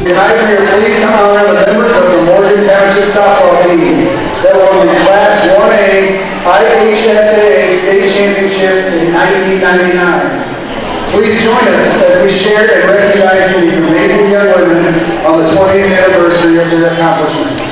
Tonight we are pleased to honor the members of the Morgan Township softball team that won the Class 1A IHSAA State Championship in 1999. Please join us as we share and recognize these amazing young women on the 20th anniversary of their accomplishment.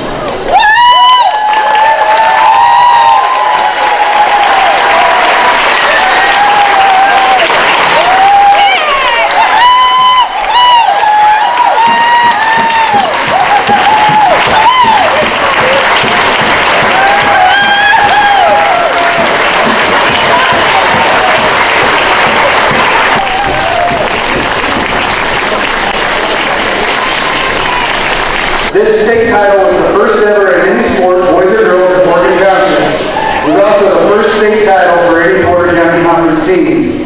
This state title was the first ever in any sport, boys or girls, in Morgan Township. It was also the first state title for any Porter County Conference team.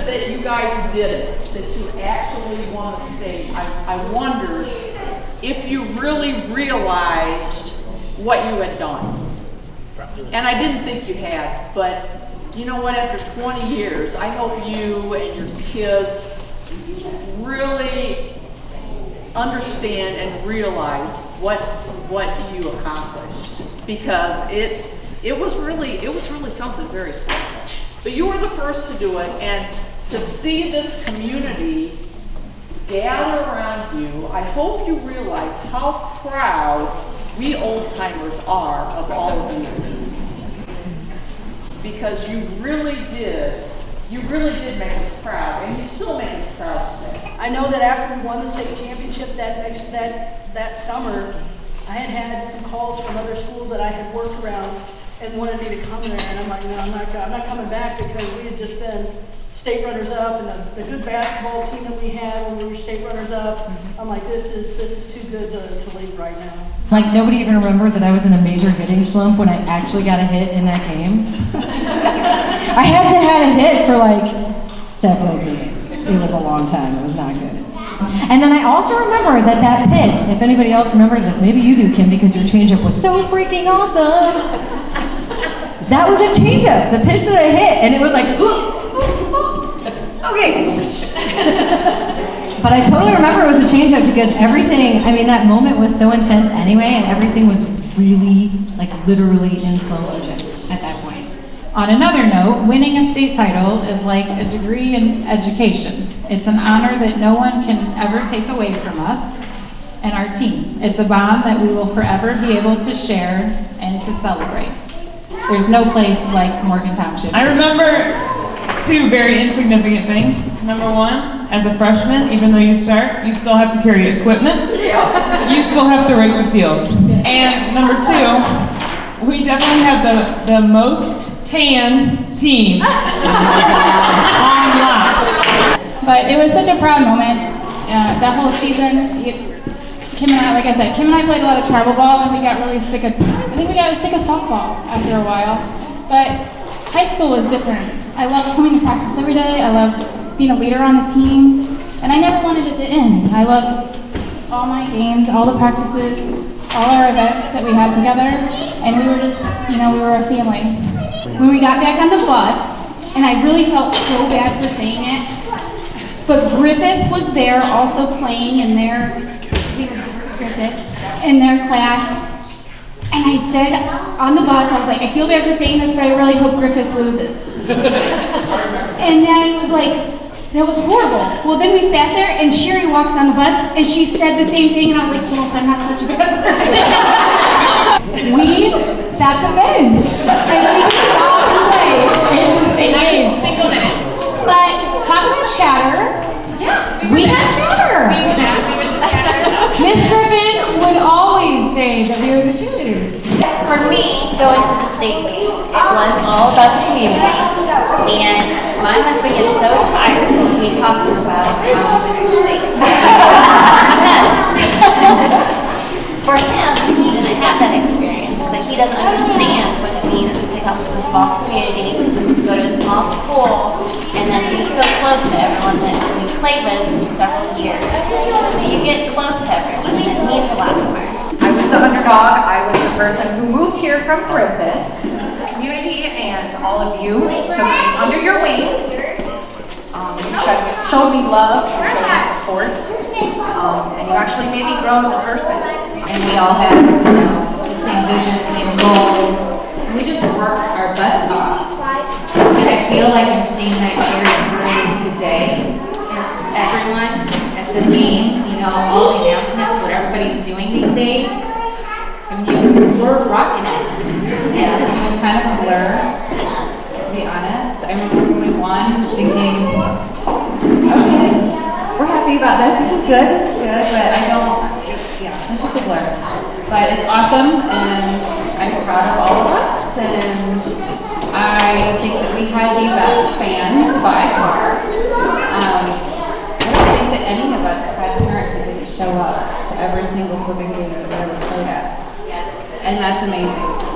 That you guys did it, that you actually won a state, I wondered if you really realized what you had done. And I didn't think you had, but you know what, after 20 years, I hope you and your kids really understand and realize what you accomplished, because it was really something very special. But you were the first to do it, and to see this community gather around you, I hope you realize how proud we old-timers are of all of you. Because you really did make us proud, and you still make us proud today. I know that after we won the state championship that summer, I had some calls from other schools that I had worked around and wanted me to come there, and I'm like, no, I'm not coming back, because we had just been state runners up, and the good basketball team that we had when we were state runners up. I'm like, this is too good to leave right now. Like, nobody even remembered that I was in a major hitting slump when I actually got a hit in that game. I hadn't had a hit for like several games. It was a long time. It was not good. And then I also remember that pitch, if anybody else remembers this, maybe you do, Kim, because your changeup was so freaking awesome. That was a changeup, the pitch that I hit, and it was like, okay. But I totally remember it was a change up because everything, I mean, that moment was so intense anyway, and everything was really, like, literally in slow motion at that point. On another note, winning a state title is like a degree in education. It's an honor that no one can ever take away from us and our team. It's a bond that we will forever be able to share and to celebrate. There's no place like Morgan Township. I remember two very insignificant things. Number one, as a freshman, even though you start, you still have to carry equipment. You still have to rake the field. And number two, we definitely have the most tan team on lot. But it was such a proud moment. That whole season, Kim and I, like I said, Kim and I played a lot of travel ball, and we got really sick of, I think we got sick of softball after a while. But high school was different. I loved coming to practice every day. I loved being a leader on the team, and I never wanted it to end. I loved all my games, all the practices, all our events that we had together, and we were just, we were a family. When we got back on the bus, and I really felt so bad for saying it, but Griffith was there also playing in their, in their class, and I said on the bus, I was like, I feel bad for saying this, but I really hope Griffith loses. And then it was like, that was horrible. Well, then we sat there, and Sherry walks on the bus, and she said the same thing, and I was like, yes, I'm not such a bad person. We sat the bench, and we did not play in the state game. But talk about chatter, we had chatter. Miss Griffin would always say that we were the cheerleaders. For me, going to the state meet, it was all about the community. And my husband gets so tired of me talking about how we went to state. For him, he didn't have that experience, so he doesn't understand what it means to come from a small community, go to a small school, and then be so close to everyone that we played with for several years. So you get close to everyone, and it means a lot more. I was the underdog. I was the person who moved here from Griffith. The community and all of you took me under your wings. You showed me love, you showed me support, and you actually made me grow as a person. And we all had, the same vision, same goals. And we just worked our butts off. And I feel like I'm seeing that carry through today. And everyone at the game, all the announcements, what everybody's doing these days. I mean, we're rocking it. And it was kind of a blur, to be honest. I remember when we won thinking, okay, we're happy about this. This is good, but I don't, it's just a blur. But it's awesome, and I'm proud of all of us, and I think that we had the best fans by far. I don't think that any of us had parents that didn't show up to every single flipping game that we ever played at. And that's amazing.